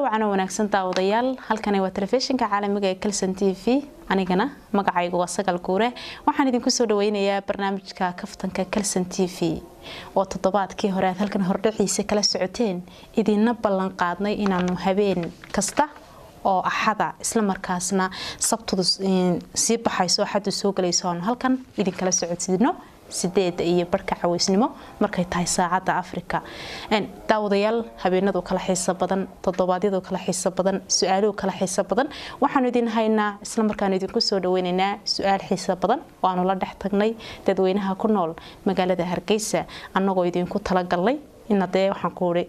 وعنا ونكسن داوديال halkani waa telefishinka caalamiga ee Kalsan TV anigana magacaygu waa Sagal Guure waxaan idinku soo dhaweynayaa barnaamijka kaftanka Kalsan TV oo toddobaadkii hore halkan hordhiciisa kala socoteen idinna ballan qaadnay inaanu habeen kasta oo axada isla markaasna sabtida si baxayso axadu soo galayso halkan idin kala socodsiino sideed iyo barka cawisnimo markay tahay saacada Afrika daawadayaal habeenadu kala xiiso badan toddobaadyadu kala xiiso badan su'aalo kala xiiso badan waxaan idin haynaa isla markaan idinku soo dhaweynaynaa su'aal xiiso badan oo aanu la dhex tagnay dadweynaha ku nool magaalada Hargeysa annagoo idinku tala galnay in waxaan ku uri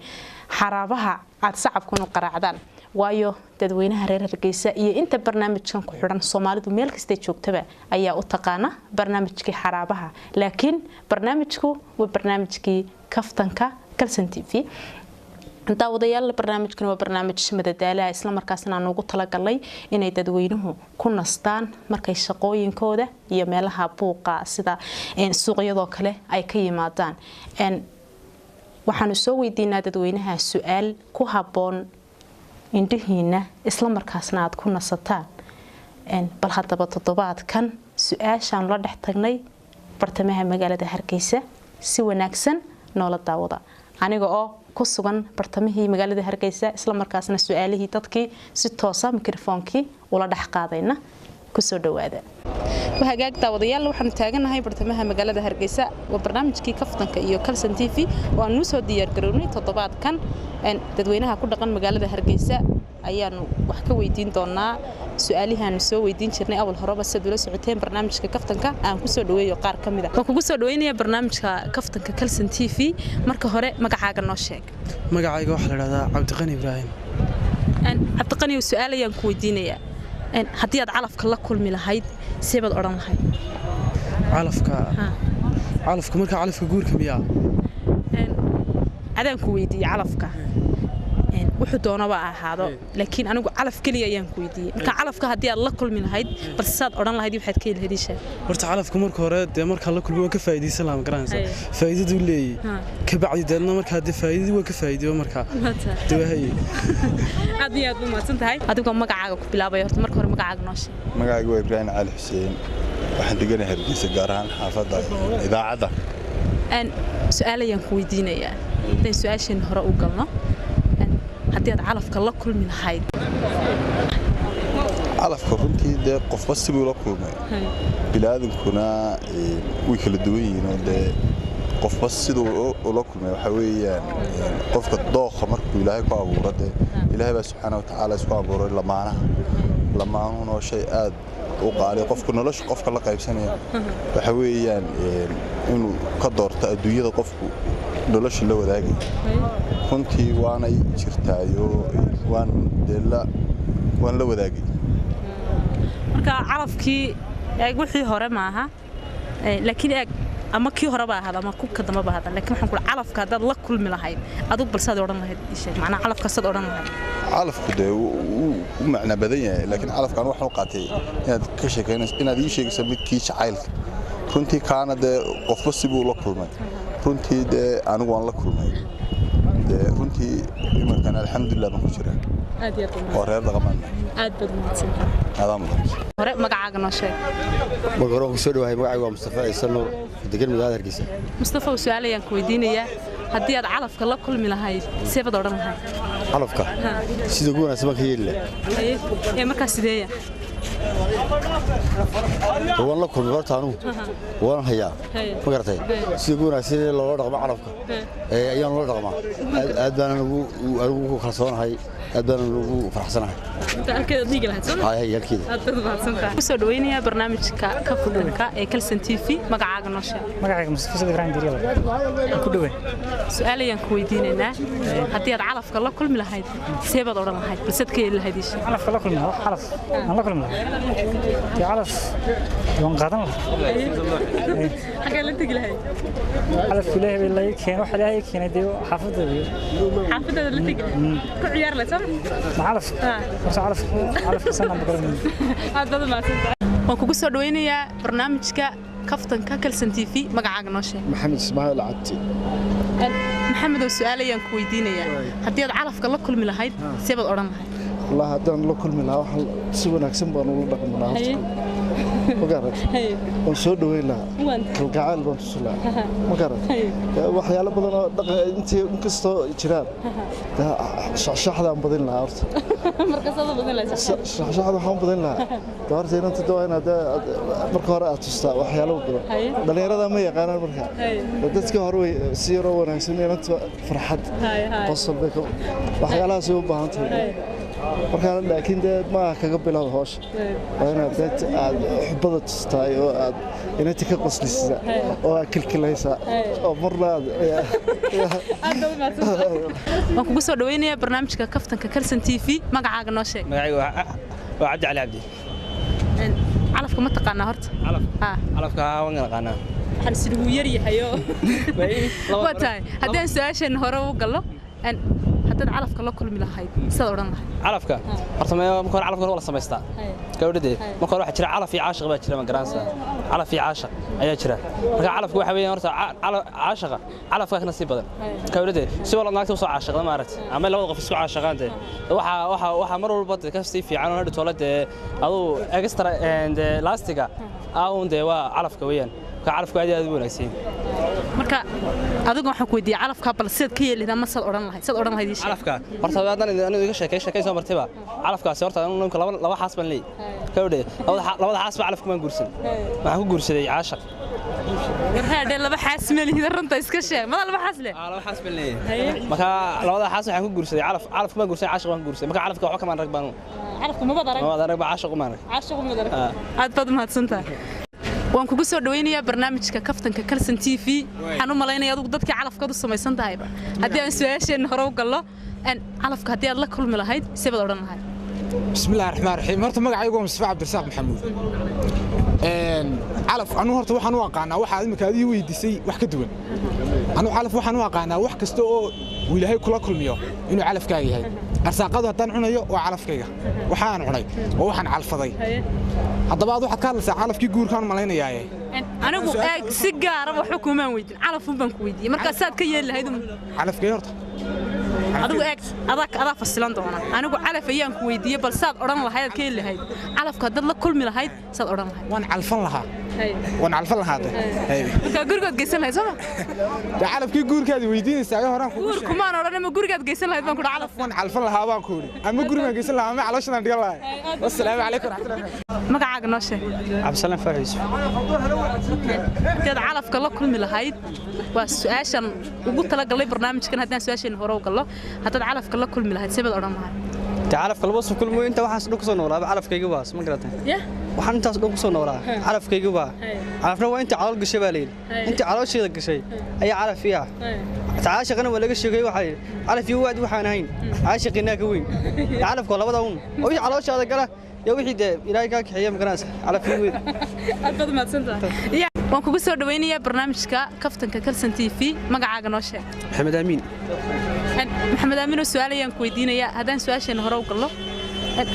xaraabaha aad sacabkuna qaraacdaan waayo dadweynaha reer Hargeysa iyo inta barnaamijkan ku xiran Soomaalidu meel kasta joogtaba ayaa u taqaana barnaamijkii xaraabaha laakiin barnaamijku waa barnaamijkii kaftanka Kalsan TV daawadayaal barnaamijkan waa barnaamij madadaala isla markaasna aan ugu tala galnay inay dadweynuhu ku nastaan markay shaqooyinkooda iyo meelaha buuqa sida suuqyada kale ay ka yimaadaan waxaan soo weydiinaa dadweynaha su'aal ku haboon indhihiina isla markaasna aad ku nasataan bal hadaba toddobaadkan su'aashaan la dhex tagnay bartamaha magaalada Hargeysa si wanaagsan noola daawada aniga oo ku sugan bartamihii magaalada Hargeysa isla markaasna su'aalihii dadkii si toos ah mikrofonkii ula dhex qaadayna ku soo dhawaada وهاجاك داوديال وحنا تاجنا هاي برتمها مجلة هرجيسة وبرنامج كي كفتن كيو كالسن تي في ونوسو ديار قروني تطبعات كان تدوينها كل دقن مجلة هرجيسة أيان وحكوا يدين دونا سؤالها نسوي ويدين شرني أول هربا سدولة سعتين برنامج كفتن كا كوسو دوي وقار كمدا وكوسو دويني برنامج كفتن كالسن تي في مركه هراء مجاعة الناشق مجاعة واحد هذا عبد الغني إبراهيم عبد الغني وسؤال ينكو يدينيا haddii aad calafka la kulmi lahayd seebad oran lahayd calafka marka calafka guurka miyaa adaan ku weydiiyay calafka wuxuu doonaba ahaado laakiin anigu calaf kaliya ayaan ku weydiiyay marka calafka haddii aad la kulmi lahayd balse saad oran lahayd waxaad ka helhadisha horta calafka marka hore de marka la kulmi waa ka faa'iideysan lahaa garanaysa faa'iidadu leeyahay ka bacdi deedna marka hadii faa'iidadu waa ka faa'iideeyo marka duwahay aad iyo aad u mahadsantahay adigoo magacaaga ku bilaabay horta marka hore magacaaga noo sheeg magacaagu waa Ibrahim Ali Xuseen waxaan deganahay Hargeysa gaar ahaan xaafadda idaacada su'aal ayaan ku weydiinayaa inta su'aashan hore u galno haddii aad calafka la kulmi lahayd calafka runtii de qofba sidoo la kulmay bilaadankuna way kala duwan yihiin de qofba sidoo la kulmay waxa weeyaan qofka dooqa markuu Ilaahay ku abuuray Ilaahay baa subhanahu wa ta'ala isku abuuray lamaanuna oo shay aad u qaali qofku nolosha qofka la qaybsanaya waxa weeyaan inuu ka doorto adduunyada qofku nolosha la wadaagay runtii waanay jirtaayo waan la wadaagay marka calafkii wixii hore maaha laakiin ama kii hore baa ahaada ama kubka dambe baa ahaada laakiin waxaan ku calafka dad la kulmi lahayd adigu balsaad oran lahayd isha macna calafka sad oran lahayd calafku de macna badan yahay laakiin calafkan waxaan u qaatay inaad ka sheekeynayso inaad ii sheegayso midkii jacaylka runtii kaana de qofba sibuu la kulmay runtii de anigu waan la kulmay de runtii imankan alxamdulillah baan ku jiraa aad iyo aad oo reer dhaqamaan aad bad mahadsantahay aadam hore magacaaga noo sheeg magacaaga ku soo dhawahay magacaaga waa Mustafa Ciise Nuur degan magaalada Hargeysa Mustafa su'aal ayaan ku weydiinayaa haddii aad calafka la kulmi lahayd seebad oran lahayd calafka sida ugu wanaagsan ka yeeli lahayd markaa sideeya والله كل مرة عنو وانا هيا ما قرتي سيقولنا سيد الله رقم عرفك أيام الله رقمه أدبنا نبو خلصنا هاي أدبنا نبو فرحسنا inta halkeeda dhiigi lahayd soo hay halkeeda aad baad mahadsantahay ku soo dhaweynaya barnaamijka kaftanka ee Kalsan TV magacaaga noo sheeg magacayga Mustafa Ibrahim Diriye ku dhawe su'aal ayaan ku weydiinaynaa haddii aad calafka la kulmi lahayd seebad oran lahayd balsad ka yeeli lahayd isha calafka la kulmi calaf aan la kulmi lahayd calaf waan qaadan lahayd xagee la tagi lahayd calaf ilaahay bay la keenay waxa ilaahay keenay dee xaafadda la tagi ku ciyaar la soo calaf calaf sana baqran aad baad mahadsantahay waan kugu soo dhaweynayaa barnaamijka kaftanka Kalsan TV magacaaga noo sheeg maxamed ismaaciil cabdi maxamed oo su'aal ayaan ku weydiinayaa haddii aad calafka la kulmi lahayd seebad oran lahayd wallahi haddaan la kulmi lahaa waxa si wanaagsan baan ugu dhaqmi lahaa magarat oo soo dhaweyn lahaa kalgacal baan tusi lahaa magarat waxyaalo badan oo dhaqan intii inkastoo jiraan shaxshaxdaan badin lahaa horta markaasada badin lahayd shaxshaxda waxaan badin lahaa horta inta dawayna marka hore aad tustaa waxyaalo badan dhalinyarada ma yaqaanaan marka dadka hore way si yar oo wanaagsan inta farxad qosol bay waxyaalahaas u baahan tahay markaan laakiin ma kaga bilowdo hawsha waa inaad xubada tustaay oo aad inta ka qoslisa oo aad kilkilaysa oo marlaad waan kugu soo dhaweynayaa barnaamijka kaftanka Kalsan TV magacaaga noo sheeg magacaygu waa Cabdi Cali Cabdi calafka ma taqaanaa horta calafka waan naqaanaa waxaan siduu yar yahay waa tahay haddii aan su'aashan hore u gallo haddaad calafka la kulmi lahayd sidaad oran lahayd calafka horta marka hore calafka wala samaystaa gabadhade marka hore waxa jira calaf iyo caashiq baa jira ma garanaysaa calaf iyo caashiq ayaa jira marka calafku waxa weeyaan horta caashiqa calafka kana si badan gabadhade si wala naagta soo caashiqda ma aragtay ama labada qof isku caashiqaan waxa mar walba ka sii fiican oo dhitoolada adu extra and elastiga aawunde waa calafka weeyaan calafku aad u wanaagsan marka adigu waxaan ku weydiiyay calafka bal seed ka yeelida ma sad oran lahayd calafka horta hadaan anigu iga sheekay soo martayba calafkaasi horta anigu laba xaas baan leeyahay gabadhe labada xaas baa calafku ma guursan waxaan ku guursaday caashiq warhaade laba xaas ma leeyahay runta iska sheeg ma laba xaas leh laba xaas baan leeyahay marka labada xaas waxaan ku guursaday calafku ma guursan caashiq waan guursaday marka calafka waxa kama rag baan calafku ma badarag ba caashiq ma rag aad baad mahadsantahay waan kugu soo dhaweynayaa barnaamijka kaftanka Kalsan TV waxaan u maleynayaa adigu dadkii calafkooda samaysan tahayba haddii aan su'aasheen hore u gallo calafka haddii aad la kulmi lahayd seebad oran lahayd bismillaahir rahmaanir rahiim horta magacaygu waa Mustafa Cabdirasaaq Maxamuud calaf anu horta waxaan u aqaanaa waxa imika adii weydiisay wax ka duwan anu calaf waxaan u aqaanaa wax kasta oo ilaahay kula kulmiyo inuu calafkaaga yahay arsaaqadu haddaan cunayo waa calafkayga waxaan cunay oo waxaan calfaday haddaba aad waxaad ka hadlaysaa calafkii guurkaan malaynayaa anigu si gaar ah wax xukuumaan weydin calafun baan ku weydiiyay marka saad ka yeeli lahayd calafkay horta adigu adaa fasilan doona anigu calaf ayaan ku weydiiyay bal saad oran lahayd ka yeeli lahayd calafka dad la kulmi lahayd saad oran lahayd waan calfan lahaa marka gurigood geysan lahayd soo calafkii guurkaadi weydiinaysaa ayaa horaan guur kumaan oran ma gurigood geysan lahayd baan ku calaf waan calfan lahaa baan ku yiri ama gurigaan geysan lahaa ama calooshaan dhigan lahaa wassalaamu calaykum raxmatullaahi magacaaga noo sheeg Cabdisalaam Faaxiis dad calafka la kulmi lahayd waa su'aashan ugu tala galay barnaamijkan haddaan su'aasheen hore u gallo haddaad calafka la kulmi lahayd seebad oran lahayd calafka laba soo kulmo inta waxaas dhow soo noolaa calafkayga baas ma garatay waxaan intaas dhow soo noolaa calafkayga baa calafna waa inta calool gashay baa leeyahay inta caloosheeda gashay ayaa calaf fiiha taashaqana waa laga sheegay waxa calaf iyo waad waxaan ahayn caashiqina ka weyn calafka labada oo caloosheeda gala يا وحيد إلهي كاك حياة مقناس على في ويد. أبدا ما تسنت. يا وانكو بسوا دوينيا برنامجك كفتن ككلسن تي في مقع نوشة. محمد أمين. محمد أمين والسؤال ينكو يدينا يا هذا سؤال شيء نهرو كله.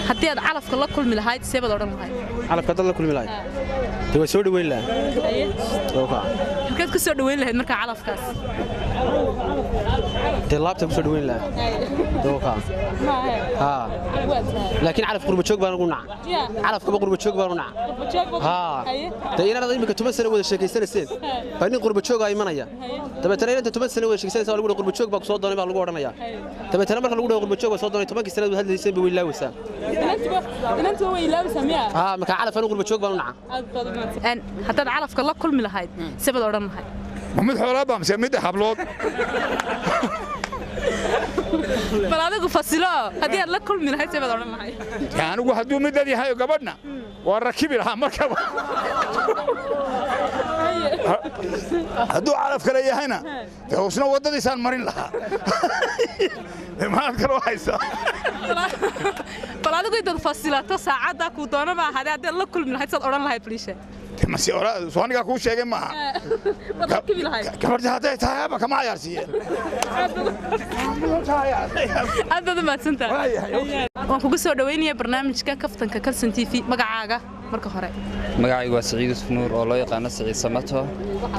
حتى علف كله كل ملهايد سيبه دورنا هاي. علف كله كل ملهايد. تبغى سود ولا؟ أيه. توقع. كده كسود ولا هاد مركع علف كاس. تلعب تبغى سود ولا؟ توقع. ما هي. ها. لكن علف قرب شوك بارونع. علف كم قرب شوك بارونع. ها. تيجي أنا ضيمك تمثل ولا شيء كيسان السن. فإني قرب شوك أي منايا. تبى ترى أنت تمثل ولا شيء كيسان سوالف قرب شوك بقصود دوني بالقوة رنايا. تبى ترى مرة الأولى قرب شوك بقصود دوني تبى كيسان هذا السن بيولا وسام. أنت هو يلابس مياه. مكان علف أنا قرب شوك بارونع. أن حتى علف كله كل ملهايد سبب دورنا هاي. محمد حرابة مسميته حبلوت bal adigu fasilo haddii aad la kulmi lahayd seebad odhan lahayd anigu hadduu midad yahay gabadhna waa rakibi lahaa markaba hadduu calaf kale yahayna dee hoosna waddadiisaan marin lahaa maad kale haysaa bal adigu intaad fasilato saacaddaa kuu doona ma ahaadee haddii aad la kulmi lahayd saad odhan lahayd baliisha soonigaa kuu sheegay maaha gabadhi hadday tahay ama kama cayaarsiiyeen aad baad u mahadsantahay waan kugu soo dhawaynayaa barnaamijka kaftanka Kalson TV magacaaga marka hore magacaygu waa Saciid Yusuf Nuur oo loo yaqaan Saciid Samato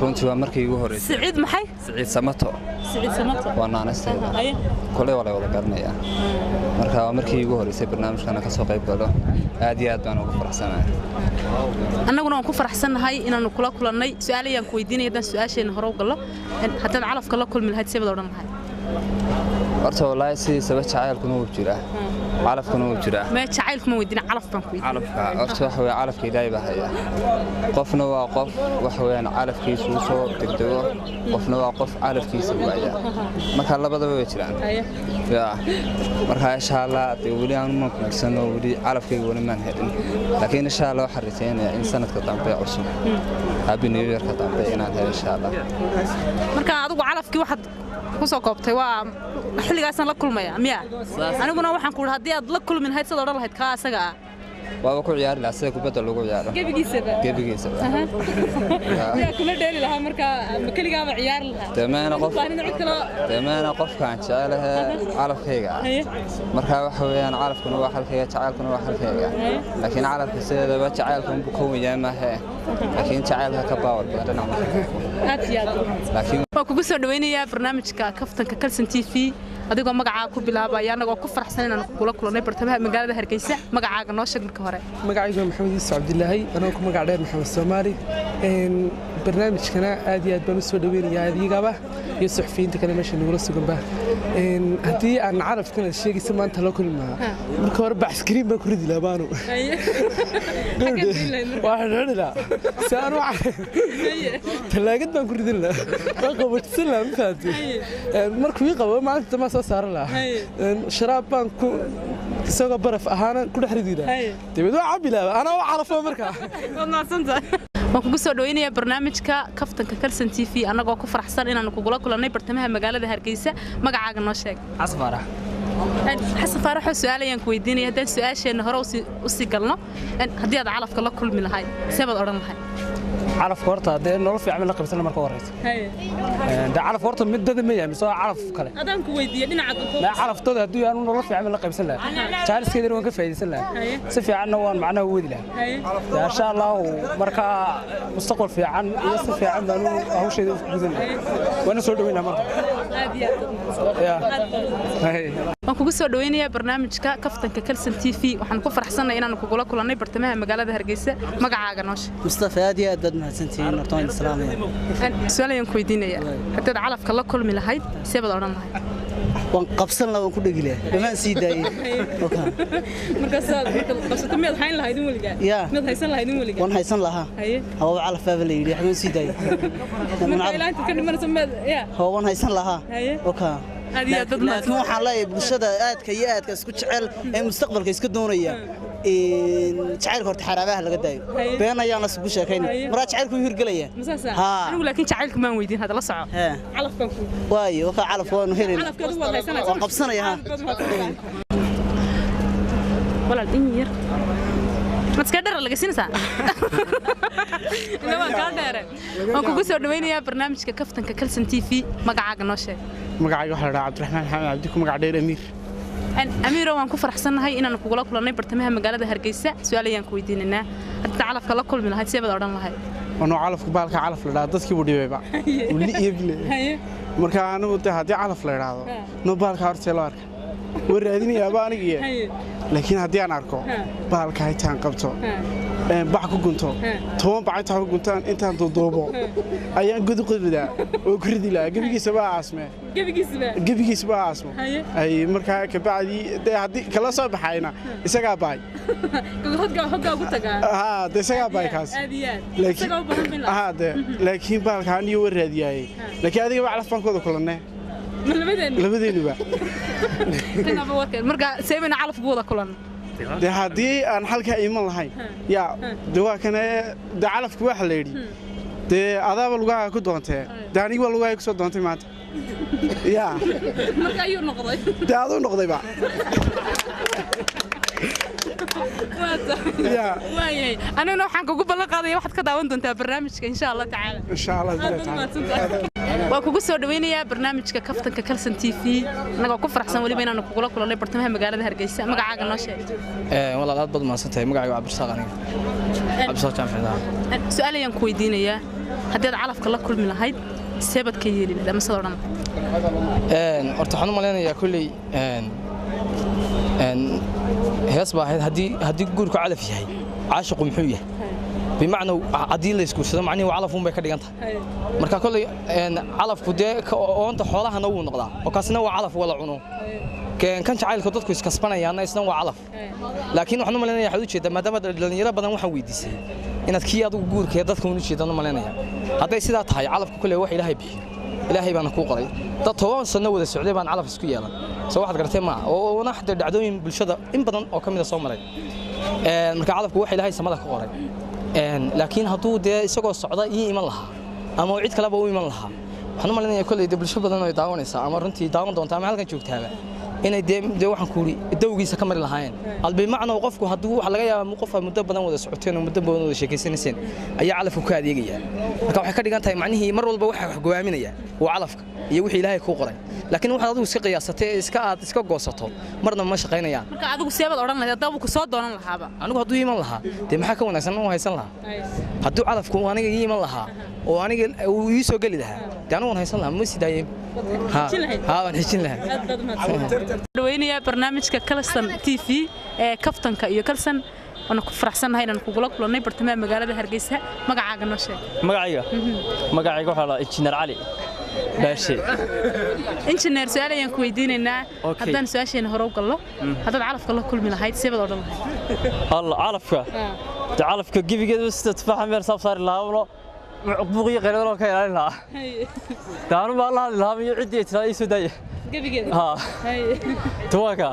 runtii waa markii ugu horeysay Saciid maxay Saciid Samato waa naanasteeda kulay wala wada garanaya marka waa markii ugu horeysay barnaamijkana ka soo qayb galo aad iyo aad baan ugu faraxsanahay annaguna waan ku faraxsanahay inaanu kula kulannay su'aalayaan ku weydiinay haddaan su'aasheena hore u gallo haddaad calafka la kulmi lahayd seebad odhan lahayd horta wallaahi si sabab jacaylkuna wuu jiraa calafkuna wuu jiraa ma jacaylkuma weydiina calaf baan ku weydiinay calafka horta waxa weeye calafka ilaahay baa haya qofna waa qof waxa weeyaan calafkiisu u soo degdego qofna waa qof calafkiisa waaya marka labadaba way jiraan marka insha Allah weli aan ma kugsano weli calafkayga weli maan helin laakiin insha Allah waxaan rajaynayaa in sanadka dambe cusub happy new year ka dambe inaan helo insha Allah marka adigu calafkii waxaad ku soo koobtay waa xilligaasan la kulmaya miya aniguna waxaan ku haddii aad la kulmin lahayd sad odhan lahayd ka asaga ah waa ku ciyaari lahaa sida kubadda lagu ciyaaro gebigiisa yaa kula dheeli lahaa marka kaligaaba ciyaari lahaa deemeena qofkaan jecelahay calafkayga marka waxa weeyaan calafkuna waa halkayga jacaylkuna waa halkayga laakiin calafka sideedaba jacaylkan buu ka weeyaan maahe laakiin jacaylka ka baawar badan laakiin waa kugu soo dhawaynayaa barnaamijka kaftanka Kalson TV adigoo magacaaga ku bilaabaya anagoo ku faraxsan inaan kula kulannay bartamaha magaalada Hargeysa magacaaga noo sheeg marka hore magacaygu waa Maxamed Yuusuf Cabdillaahi anoo ku magac dheer Maxamed Soomaali barnaamijkana aad iyo aad baan u soo dhaweynayaa adigaba iyo suxufiyiinta kale meesha nagula suganba haddii aan carafkana sheegaysa maanta la kulmaa marka hore baaskariin baan ku ridi lahaa baanu waxaan ridi lahaa saan talaagad baan ku ridin lahaa waan qabadsan lahaa mafaati markuu ii qabo maanta ma soo saaran lahaa sharaab baan ku isagoo baraf ahaana ku dhex ridi lahaa dabeed waa cabi lahaa anaa waa calafo markaa waan kugu soo dhawaynayaa barnaamijka kaftanka Kalson TV annagoo ku faraxsan inaan kugula kulannay bartamaha magaalada Hargeysa magacaaga noo sheeg Xasan Faarax xasan faarax su'aalayaan ku weydiinaya haddaan su'aasheena hore u sii galno haddii aad calafka la kulmi lahayd seebad odhan lahayd calafka horta dee nolol fiican la qabsan marka horeysa dee calafka horta mid dad ma yahay mise waa calaf kale adaan ku weydiiyay dhinaca la calaftooda haddii aan nolol fiican la qabsan lahaa jaariskeeda waan ka faa'iideysan lahaa si fiicanna waan macnaha wadi lahaa insha Allah marka mustaqbal fiican iyo si fiican baan hawsheeda u gudan waan soo dhaweynaa marka waan kugu soo dhaweynayaa barnaamijka kaftanka Kalson TV waxaan ku faraxsanahay inaan kugula kulannay bartamaha magaalada Hargeysa magacaaga noo sheeg Mustafa aad iyo aad baad mahadsantihiin hortaan islaamiga su'aalayaan ku weydiinaya haddaad calafka la kulmi lahayd seebad odhan lahayd waan qabsan lahaa waan ku dhigi lahaa dhamaan sii daayay markaas qabsato miyaad hayn lahayd in weligaa miyaad haysan lahayd in weligaa waan haysan lahaa hawa calafaba la yidhi waxbaan sii daayay ilaanta ka dhimanaysa miyaad hawa waan haysan lahaa laakiin waxaan leeyahay bulshada aadka iyo aadka isku jecel ee mustaqbalka iska doonaya jacaylka horta xaraabaha laga daayo been ayaan la isugu sheekayn maraa jacaylku hirgelaya anigu laakiin jacaylka maan weydiin hadda la soco calafkan ku waayo waxa calaf waanu helin calafkeedu waa haysanaysaa waan qabsanayaa walaal in yar maska dheer laga siinaysaa ina waan ka dheere waan kugu soo dhaweynayaa barnaamijka kaftanka Kalson TV magacaaga noo sheeg magacayga waxa la Cabdiraxmaan Xamed Cabdi ku magac dheer Amiiro waan ku faraxsanahay inaan kugula kulannay bartamaha magaalada Hargeysa su'aalayaan ku weydiinanaa hadda calafka la kulmi lahayd seebad odhan lahayd anoo calafka baalka calaf la dhaado dadkii buu dhibayba wali iyo bile marka anigu haddii calaf la dhaado no baalka horta la arka waraadinayaaba aniga laakiin haddii aan arko baalka haytaan qabto bax ku gunto toban bac inta ku guntaan intaan doobo ayaan gudu qodida oo ku ridi lahaa gebigiisa baa aasme ay markaa ka bacdi haddii kala soo baxayna isagaa baay hodgaa ugu tagaa isagaa baay kaas laakiin baalkaan iyo waraadiyay laakiin adiga calaf baan kooda kulannay labadeenuba marka seemina calaf ku wada kulan dee haddii aan halkaa iman lahayn yaa dee waa kana dee calafku waxa la yidhi dee adaaba lugaha ku doontee dee anigba lugaha ku soo doontay maanta yaa marka ayuu noqday dee aduu noqdayba وايي انا نوحان كوغو بلان قادايا waxaad ka daawan doontaa barnaamijka insha Allah taala insha Allah waa kugu soo dhaweynaya barnaamijka kaftanka Kalsan TV anaga ku faraxsan waliba inaan kugula kulanay bartamaha magaalada Hargeysa magacaaga noo sheeg walaal aad baad maasantahay magacaaga Cabdirsaaq aniga Cabdirsaaq Jaamacada su'aalayaan ku weydiinaya haddii aad calafka la kulmi lahayd seebad ka yeeli lahayd ama soo dhan horta waxaan u maleynayaa kulli hees baa haddii guurku calaf yahay caashiqu muxuu yahay bimacna haddii la iskuursado macnihi calaf uun bay ka dhigan tahay marka kolley calafku dee oonta xoolahana wuu noqdaa oo kaasina waa calaf wala cuno kan jacaylka dadku iskasbanayaana isna waa calaf laakiin waxaan u maleynayaa waxaad u jeedaa maadaama dhalinyaro badan waxaan weydiisay inaad kii adigu guurka ee dadka u jeedaan u maleynayaa hadday sidaa tahay calafku kolley wax ilaahay bixiyo ilaahay baana kuu qoray dad 10 sano wada socday baan calaf isku yeelan soo waxaad gartay ma oo naxda dhacdooyin bulshada in badan oo kamid ah soo maray marka calafku wax ilaahay samada ka qoray laakiin hadduu dee isagoo socda ii iman lahaa ama cid kaleba u iman lahaa waxaan u maleynayaa kolley bulsho badan oo daawanaysa ama runtii daawan doonta ama halkan joogtaaba inay dee waxaan ku yiri dawgiisa ka mari lahaayeen qalbi macna qofku hadduu wax laga yaabo qof muddo badan wada socoteen oo muddo badan wada sheekaysanayeen ayaa calafku ka adeegaya marka waxay ka dhigan tahay macnihii mar walba waxa wax go'aaminaya waa calafka iyo wixii ilaahay ku qoray laakiin waxa adigu iska qiyaasatay iska goosato marna ma shaqaynayaan marka adigu seebad oran lahayd hadaba ku soo doonan lahaaba anigu hadduu iman lahaa dee maxaa ka wanaagsan oo haysan lahaa hadduu calafku aniga iman lahaa oo aniga uu ii soo gali lahaa dee anigu haysan lahaa ma sidaayeen waan xijin lahaa dhaweynaya barnaamijka Kalsan TV ee kaftanka iyo Kalsan wana ku faraxsanahay inaan kugula kulanay bartamaha magaalada Hargeysa magacaaga noo sheeg magacayga waxa la Engineer Ali baashi Engineer su'aalayaan ku weydiinaynaa haddaan su'aasheen hore u gallo haddaad calafka la kulmi lahayd seebad oo dhan lahayd calafka gibigeedu sida tufaaxa meel saab saari lahaa buuqiyo qeyrado ka ilaalin lahaa taanu ma la hadli lahaa iyo cidii tiraa ii soo daaya gabigeeda tuwaka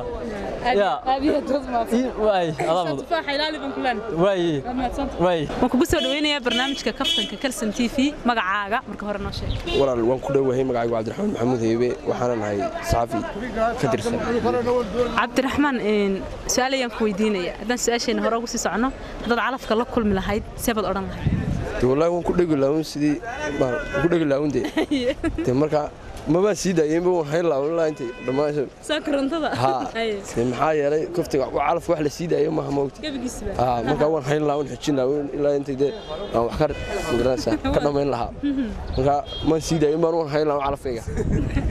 يا أبي تسمع واي تفاح حلال بنكلان واي واي وكوكو سو دوينيا برنامجka kaftanka Kalsan TV magacaaga marka hore noo sheeg walaal waan ku dhawahay magacaygu Cabdiraxmaan Maxamuud Heebe waxaan nahay saxafi ka tirsan Cabdiraxmaan su'aalayaan ku weydiinaya haddaan su'aasheen hore ugu sii socono dad calafka la kulmi lahayd seebad oran lahayd walaal waan ku dhagi lahayn sidii baan ku dhagi lahayn marka ما بس يدا يبون حيلا والله أنت دماشة سكرن تدا maxaa yeelay kaftiga calaf wax la siidayo ma hamoogti marka waan xayla waan xijina ilaa inta de wax ka madrasa ka dhameyn lahaa marka ma siidayo ma waan xayla calafayga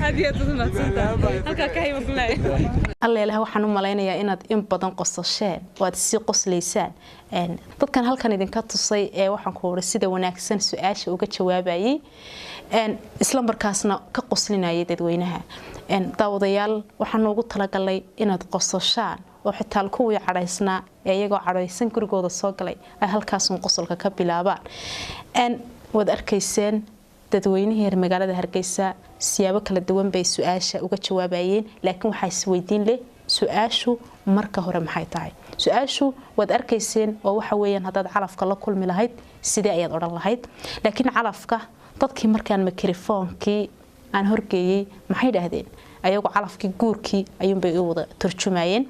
hadiya tudmaasanta halka ka hayba kulay alla ilaahay waxaan u maleynayaa inaad in badan qosasheen waad si qosleysaan dadkan halkan idinka tusay ee waxaan ku hore sida wanaagsan su'aasha uga jawaabayay isla markaasna ka qoslinayay dadweynaha daawadayaal waxaan ugu talagalay inaad qososhaan oo xitaa kuwii cadaysnaa ee iyagoo cadaysan gurigooda soo galay ay halkaas qosolka ka bilaabaan wad arkayseen dadweynihii magaalada Hargeysa siyaabo kala duwan bay su'aasha uga jawaabayeen laakiin waxa is weydiin leh su'aashu marka hore maxay tahay su'aashu wad arkayseen oo waxa weeyaan hadaad calafka la kulmi lahayd sidee ayaad oran lahayd laakiin calafka dadkii markaan mikrofoonkii aan horgeeyay maxay dhahdeen ayagoo calafkii guurkii ayuun bay u wada turjumayeen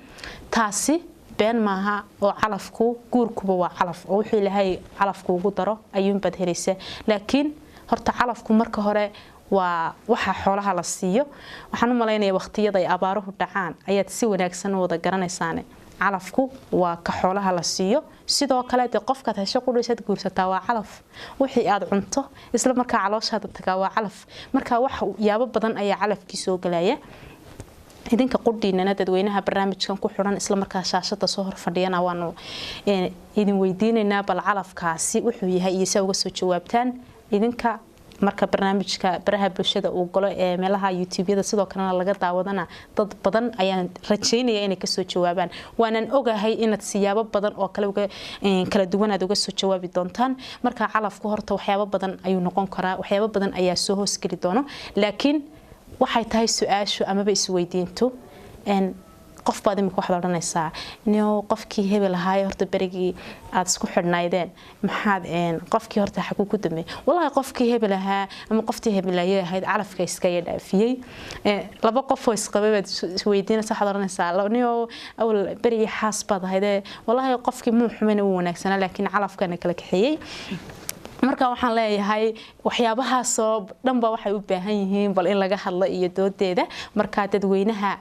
taasi been maaha oo calafku guurkuba waa calaf oo wixii ilaahay calafku ugu daro ayuun bad helaysaa laakiin horta calafku marka hore waa waxa xoolaha la siiyo waxaan u maleynayaa waqtiyada ay abaaruhu dhacaan ayaad si wanaagsan wada garanaysaan calafku waa ka xoolaha la siiyo sidoo kale qofka hesho qudheysad guursataa waa calaf wixii aad cunto isla markaa calooshaada tagaa waa calaf marka wax yaabo badan ayaa calafkii soo galaya idinka qudhiinana dadweynaha barnaamijkan ku xiran isla markaa shaashada soo hor fadhiyana waanu idin weydiinaynaa bal calafkaasi wuxuu yahay iyo sida uga soo jawaabtaan idinka marka barnaamijka baraha bulshada uu galo ee meelaha YouTube-yada sidoo kale laga daawadana dad badan ayaan rajeynaya inay ka soo jawaabaan waanan ogahay inaad siyaabo badan oo kala duwan aad uga soo jawaabi doontaan marka calafku horta waxyaabo badan ayuu noqon karaa waxyaabo badan ayaa soo hoos gali doono laakiin waxay tahay su'aashu amaba isweydiintu qof baad imika waxaad odhanaysaa inuu qofkii hebel ahaay horta berigii aad isku xidhnaydeen maxaad qofkii horta xaguu ku dambeeyay wallahi qofkii hebel ahaa ama qoftii hebelaayay ahayd calafka iska dhaafiyay laba qof oo isqabay baad isweydiinaysaa waxaad odhanaysaa inuu awal berigii xaas baad ahayd wallahi qofkii muu xumayna uu wanaagsanaa laakiin calafkana kala kaxeeyay marka waxaan leeyahay waxyaabahaasoo dhanba waxay u baahan yihiin bal in laga hadlo iyo doodeeda marka dadweynaha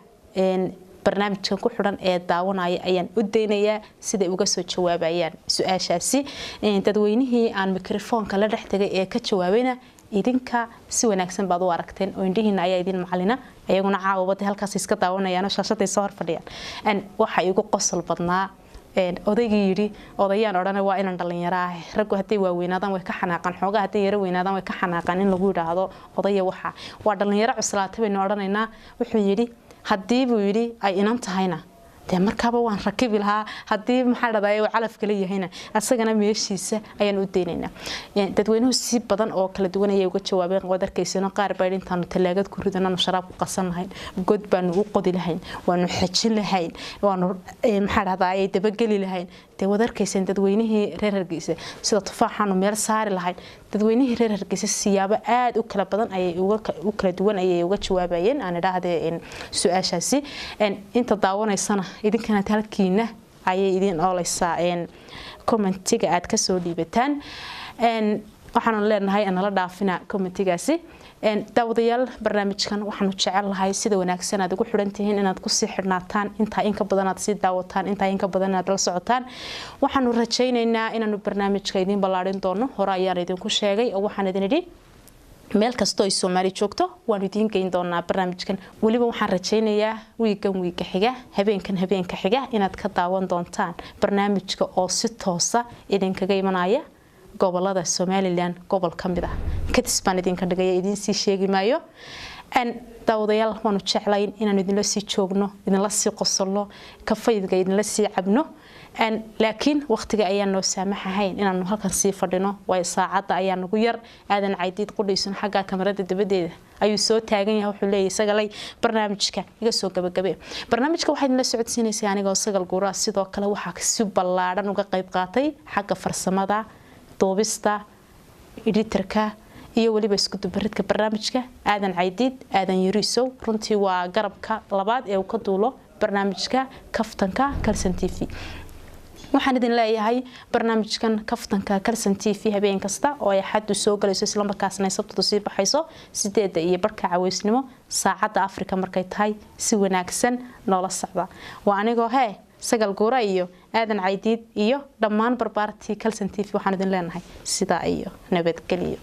barnaamijkan ku xidhan ee daawanaya ayaan u daynayaa sida uga soo jawaabayaan su'aashaasi dadweynihii aan mikrofoonka la dhex tagay ee ka jawaabayna idinka si wanaagsan baad u aragteen oo indhihiina ayaa idin macalina ayaguna caawabada halkaas iska daawanayaan shaashada soo horfadhiyaan waxa igu qosol badnaa odaygii yiri odayaan odhanay waa inaan dhalinyaro ah raggu haday waaweynaadaan way ka xanaaqan xoogaa haday yara weynaadaan way ka xanaaqan in lagu yiraahdo odaya waxa waa dhalinyaro cuslaatay baynu odhanaynaa wuxuu yiri haddii buu yiri ay inan tahayna dee markaaba waan rakibi lahaa haddii maxaa dhadaay uu calaf kala yahayna asagana meeshiisa ayaan u daynaynaa dadweynuhu si badan oo kala duwan ayay uga jawaabeen wadarkaysana qaar baa intaan talaagad ku ridana sharaab ku qasanahayn god baan u qodi lahayn waanu xajin lahayn waanu maxaa dhadaay dabageli lahayn dee wadarkaysan dadweynihii reer Hargeysa sida tufaaxaanu meel saari lahayn dadweynihii reer Hargeysa siyaabo aad u kala badan ayay u kala duwan ayay uga jawaabayeen aan idhaahdee su'aashaasi inta daawanaysana idinkana halkiina ayay idin oolaysaa commentiga aad ka soo dhiibataan waxaan leenahay in la dhaafina commentigaasi daawadayaal barnaamijkan waxaanu jecelahay sida wanaagsan aad ugu xirantihiin inaad ku sii xirnaataan inta in ka badan aad sii daawataan inta in ka badan aad la socotaan waxaanu rajaynaynaa inaanu barnaamijka idin ballaarin doono hore ayaan idinku sheegay oo waxaan idin idhi meel kasto ay Soomaali joogto waan idin geyn doonaa barnaamijkan waliba waxaan rajaynayaa wiigan xiga habeenka xiga inaad ka daawan doontaan barnaamijka oo si toosa idinkaga imanaya gobolada Somaliland gobol kamid ah kadis baan idinka dhigay idin sii sheegi maayo daawadayaal waanu jeclayn inaan idin la sii joogno idin la sii qosolno kafayga idin la sii cabno laakiin waqtiga ayaan noo saamaxahayn inaanu halkan sii fadhino way saacada ayaan ugu yar aadan caydiid qudhaysan xagga kamarada dabadeeda ayuu soo taagan yahay wuxuu leeyahay sagalay barnaamijka iga soo gabagabay barnaamijka waxaad la socodsiinaysaa aniga oo sagal guura sidoo kale waxa si ballaaran uga qayb qaatay xagga farsamada doobista editorka iyo waliba isku dubaridka barnaamijka aadan caydiid aadan yurisow runtii waa garabka labaad ee uu ka duulo barnaamijka kaftanka Kalsan TV waxaan idin leeyahay barnaamijkan kaftanka Kalsan TV habeen kasta oo ay xad u soo galayso isla markaasna ay sabtadu sii baxayso 8 iyo barka caweysnimo saacada Afrika markay tahay si wanaagsan noola socda waa anigoo sagal guura iyo aadan caydiid iyo dhammaan barbaartii Kalsan TV waxaan idin leenahay sida iyo nabadgelyo